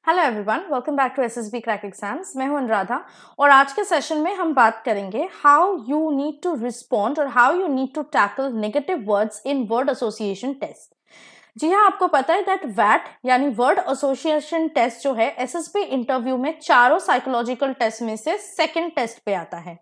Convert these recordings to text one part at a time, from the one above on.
Hello everyone, welcome back to SSB crack exams. मैं हूं अनुराधा और आज के सेशन में हम बात करेंगे how you need to respond और how you need to tackle negative words in word association test. जी हाँ, आपको पता है दैट वैट यानी वर्ड एसोसिएशन टेस्ट जो है एसएसबी इंटरव्यू में चारों साइकोलॉजिकल टेस्ट में से सेकंड टेस्ट पे आता है।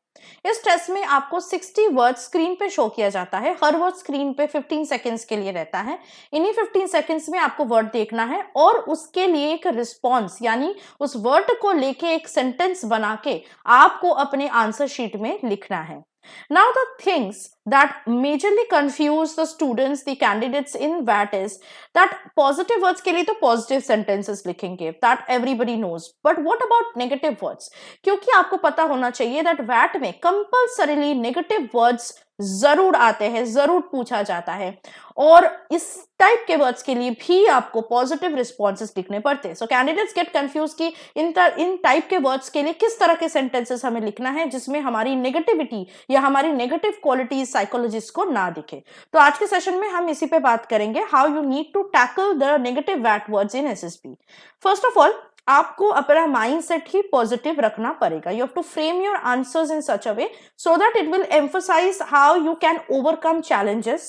इस टेस्ट में आपको 60 वर्ड स्क्रीन पे शो किया जाता है। हर वर्ड स्क्रीन पे 15 सेकंड्स के लिए रहता है। इन्हीं 15 सेकंड्स में आपको वर्ड देखना है और उसके लिए एक रिस्पॉन्स यानी उस वर्ड को लेके एक सेंटेंस बना के आपको अपने आंसर शीट में लिखना है। Now the things that majorly confuse the students, the candidates in VAT is that positive words के लिए तो positive sentences लिखेंगे, that everybody knows. But what about negative words? क्योंकि आपको पता होना चाहिए that VAT में compulsorily negative words जरूर आते हैं, जरूर पूछा जाता है और इस टाइप के वर्ड्स के लिए भी आपको पॉजिटिव रिस्पॉन्सेस लिखने पड़ते हैं। सो कैंडिडेट्स गेट कंफ्यूज कि इन टाइप के वर्ड्स के लिए किस तरह के सेंटेंसेस हमें लिखना है जिसमें हमारी नेगेटिविटी या हमारी नेगेटिव क्वालिटीज साइकोलॉजिस्ट को ना दिखे। तो आज के सेशन में हम इसी पे बात करेंगे, how you need to tackle the negative वैट words in SSB. First of all, आपको अपना माइंडसेट ही पॉजिटिव रखना पड़ेगा। You have to frame your answers in such a way so that it will emphasise how you can overcome challenges,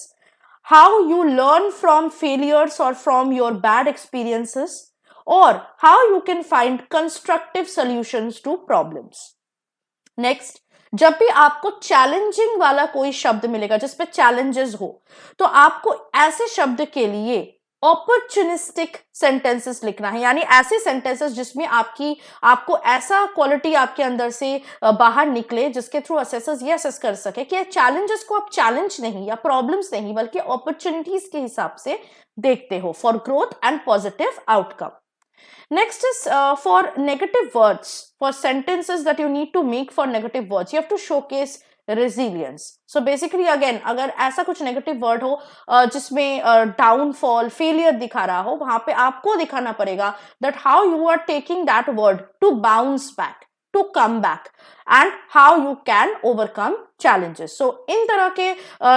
how you learn from failures or from your bad experiences, or how you can find constructive solutions to problems. Next, जब भी आपको challenging वाला कोई शब्द मिलेगा जिसपे challenges हो, तो आपको ऐसे शब्द के लिए ऑपर्चुनिस्टिक सेंटेंसेस लिखना है, यानी ऐसे सेंटेंसेस जिसमें आपको ऐसा क्वालिटी आपके अंदर से बाहर निकले जिसके थ्रू असेसर्स ये असेस कर सके कि चैलेंजेस को आप चैलेंज नहीं या प्रॉब्लम्स नहीं बल्कि अपॉर्चुनिटीज के हिसाब से देखते हो for growth and positive outcome. Next is for negative words, for sentences that you need to make for negative words, you have to showcase resilience. So basically again, अगर ऐसा कुछ negative word हो जिसमें downfall, failure दिखा रहा हो, वहां पे आपको दिखाना पड़ेगा that how you are taking that word to bounce back, to come back, and how you can overcome challenges. So इन तरह के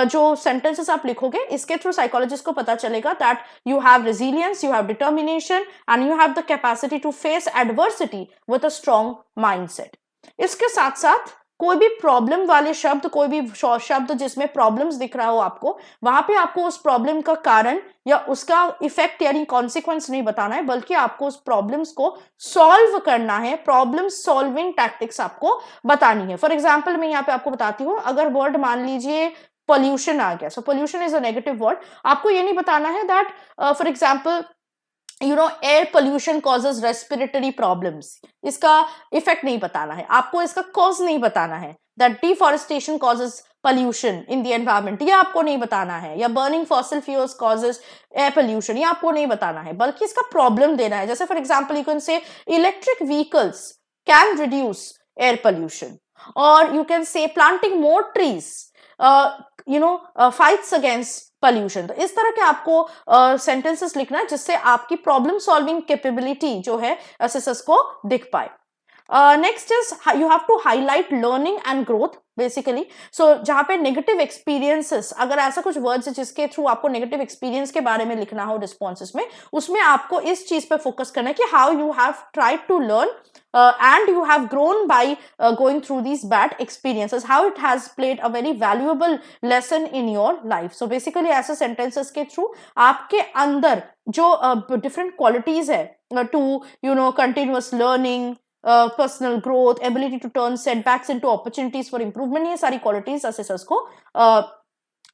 जो sentences आप लिखोगे इसके थ्रू साइकोलॉजिस्ट को पता चलेगा that you have resilience, you have determination, and you have the capacity to face adversity with a strong mindset. इसके साथ साथ कोई भी प्रॉब्लम वाले शब्द, कोई भी शब्द जिसमें प्रॉब्लम्स दिख रहा हो आपको, वहां पे आपको उस प्रॉब्लम का कारण या उसका इफेक्ट यानी कॉन्सिक्वेंस नहीं बताना है बल्कि आपको उस प्रॉब्लम्स को सॉल्व करना है। प्रॉब्लम सॉल्विंग टैक्टिक्स आपको बतानी है। फॉर एग्जाम्पल मैं यहाँ पे आपको बताती हूँ, अगर वर्ड मान लीजिए पोल्यूशन आ गया, so pollution is a negative word, आपको ये नहीं बताना है that for example air pollution causes respiratory problems, इसका इफेक्ट नहीं बताना है, आपको इसका कॉज नहीं बताना है that deforestation causes pollution in the environment, ये आपको नहीं बताना है, या burning fossil fuels causes air pollution, ये आपको नहीं बताना है बल्कि इसका प्रॉब्लम देना है। जैसे for example you can say electric vehicles can reduce air pollution, और you can say planting more trees fights against pollution. तो इस तरह के आपको सेंटेंसेस लिखना है जिससे आपकी प्रॉब्लम सॉल्विंग कैपेबिलिटी जो है असेसर्स को दिख पाए। Next is you have to highlight learning and growth basically. So जहां पे नेगेटिव एक्सपीरियंसेस, अगर ऐसा कुछ वर्ड्स है जिसके थ्रू आपको नेगेटिव एक्सपीरियंस के बारे में लिखना हो रिस्पॉन्सेस में, उसमें आपको इस चीज पे फोकस करना है कि how you have tried to learn and you have grown by going through these bad experiences, how it has played a very valuable lesson in your life. So basically ऐसे sentences के through आपके अंदर जो different qualities है to continuous learning, personal growth, ability to turn setbacks into opportunities for improvement, ये सारी qualities assessors को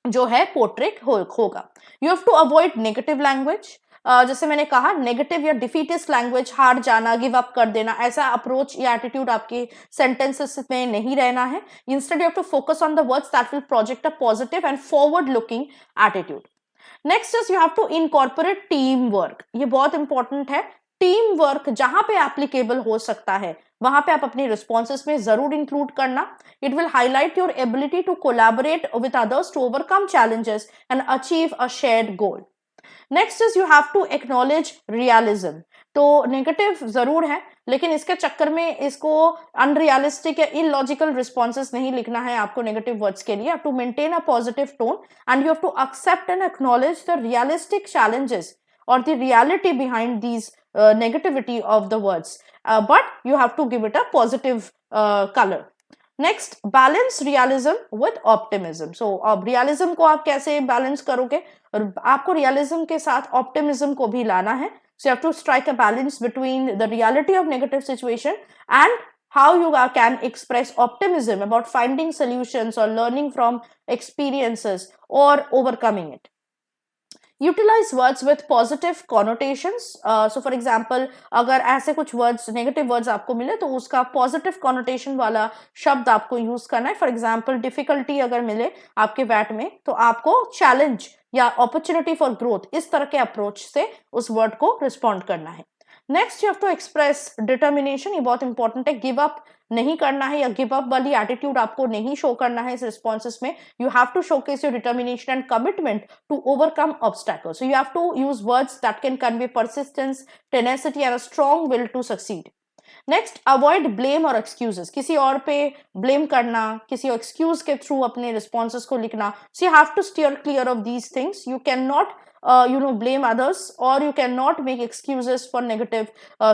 जो है पोर्ट्रेट होगा। You have to avoid negative language, जैसे मैंने कहा नेगेटिव या डिफीटिस्ट लैंग्वेज, हार जाना, गिव अप कर देना, ऐसा अप्रोच या एटीट्यूड आपके सेंटेंसेस में नहीं रहना है। Instead you have to focus on the words that will project a positive and forward looking attitude. Next is you have to incorporate team work, ये बहुत इंपॉर्टेंट है। टीम वर्क जहां पे एप्लीकेबल हो सकता है वहां पे आप अपने रिस्पॉन्सेस में जरूर इंक्लूड करना। It will highlight your ability to collaborate with others to overcome challenges and achieve a shared goal. Next is you have to acknowledge realism. तो नेगेटिव जरूर है लेकिन इसके चक्कर में इसको अनरियलिस्टिक या इलॉजिकल रिस्पॉन्सेस नहीं लिखना है आपको नेगेटिव वर्ड्स के लिए। You have to maintain a positive tone and you have to accept and acknowledge the realistic challenges or the reality behind these negativity of the words, but you have to give it a positive color. Next, balance realism with optimism. So अब realism को आप कैसे balance करोगे, और आपको realism के साथ optimism को भी लाना है. So you have to strike a balance between the reality of negative situation and how you can express optimism about finding solutions or learning from experiences or overcoming it. Utilize words with positive connotations. So for example, अगर ऐसे कुछ words, negative words आपको मिले तो उसका positive connotation वाला शब्द आपको use करना है. For example, difficulty अगर मिले आपके VAT में तो आपको challenge या opportunity for growth इस तरह के approach से उस word को respond करना है. Next, you have to express determination. ये बहुत इंपॉर्टेंट है. गिव अप नहीं करना है या गिव अप वाली एटीट्यूड आपको नहीं शो करना है इस रिस्पॉन्सेस में. You have to showcase your determination and commitment to overcome obstacles. So you have to use words that can convey persistence, tenacity and a strong will to succeed. Next, avoid blame or excuses. किसी और पे blame करना, किसी excuse के through अपने responses को लिखना. So you have to steer clear of these things. You can not blame others, or you cannot make excuses for negative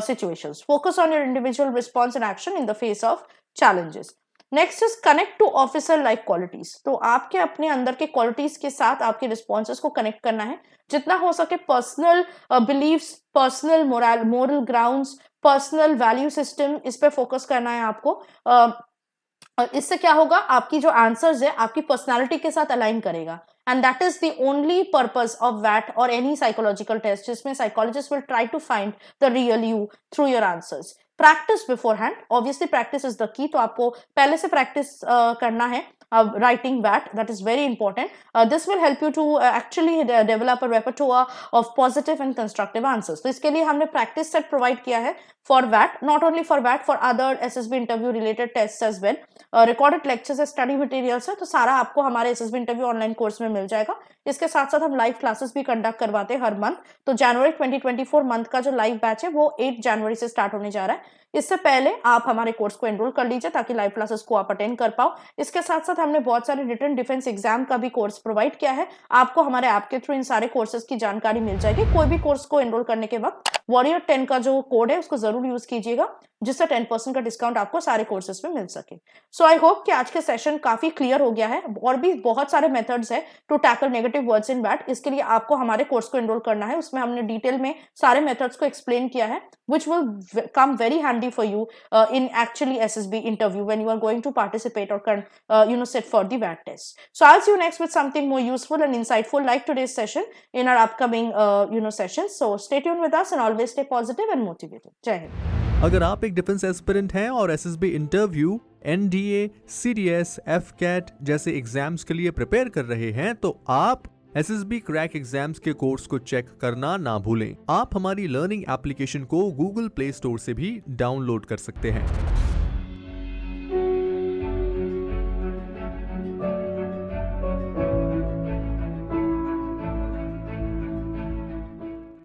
situations. Focus on your individual response and action in the face of challenges. Next is connect to officer like qualities. तो आपके अपने अंदर के qualities के साथ आपके responses को connect करना है. जितना हो सके personal beliefs, personal moral grounds, personal value system, इस पे फोकस करना है आपको. और इससे क्या होगा, आपकी जो आंसर्स है आपकी पर्सनालिटी के साथ अलाइन करेगा. And that is the only purpose of वैट और एनी साइकोलॉजिकल टेस्ट जिसमें psychologist will try to find the real you through your answers. Practice beforehand. Obviously practice is the key. तो आपको पहले से practice करना है writing VAT. That is very important. This will help you to actually develop a repertoire of positive and constructive answers. तो इसके लिए हमने practice set provide किया है for VAT, not only for VAT, for other SSB interview related tests as well. Recorded lectures है, study materials है, तो सारा आपको हमारे SSB interview online course में मिल जाएगा. इसके साथ साथ हम लाइव क्लासेस भी कंडक्ट करवाते हैं हर मंथ. तो जनवरी 2024 मंथ का जो लाइव बैच है वो 8 जनवरी से स्टार्ट होने जा रहा है. इससे पहले आप हमारे कोर्स को एनरोल कर लीजिए ताकि लाइव क्लासेस को आप अटेंड कर पाओ. इसके साथ साथ हमने बहुत सारे रिटन डिफेंस एग्जाम का भी कोर्स प्रोवाइड किया है. आपको हमारे ऐप के थ्रू इन सारे कोर्सेज की जानकारी मिल जाएगी. कोई भी कोर्स को एनरोल करने के वक्त वॉरियर 10 का जो कोड है उसको जरूर यूज कीजिएगा, जिससे 10% का डिस्काउंट आपको सारे कोर्सेज में मिल सके. सो आई होप कि आज के सेशन काफी क्लियर हो गया है. और भी बहुत सारे मेथड्स है to tackle negative words in वैट. इसके लिए आपको हमारे कोर्स को एनरोल करना है. उसमें हमने डिटेल में सारे मेथड्स को एक्सप्लेन किया है, which will come very handy for you in actually SSB interview when you are going to participate or sit for the VAT test. So I'll see you next with something more useful and insightful like today's session in our upcoming sessions. So stay tuned with us and always stay positive and motivated. Jai Hind. अगर आप एक defence aspirant हैं और SSB interview, NDA, CDS, FCAT जैसे exams के लिए prepare कर रहे हैं तो आप SSB क्रैक एग्जाम्स के कोर्स को चेक करना ना भूलें. आप हमारी लर्निंग एप्लीकेशन को गूगल प्ले स्टोर से भी डाउनलोड कर सकते हैं.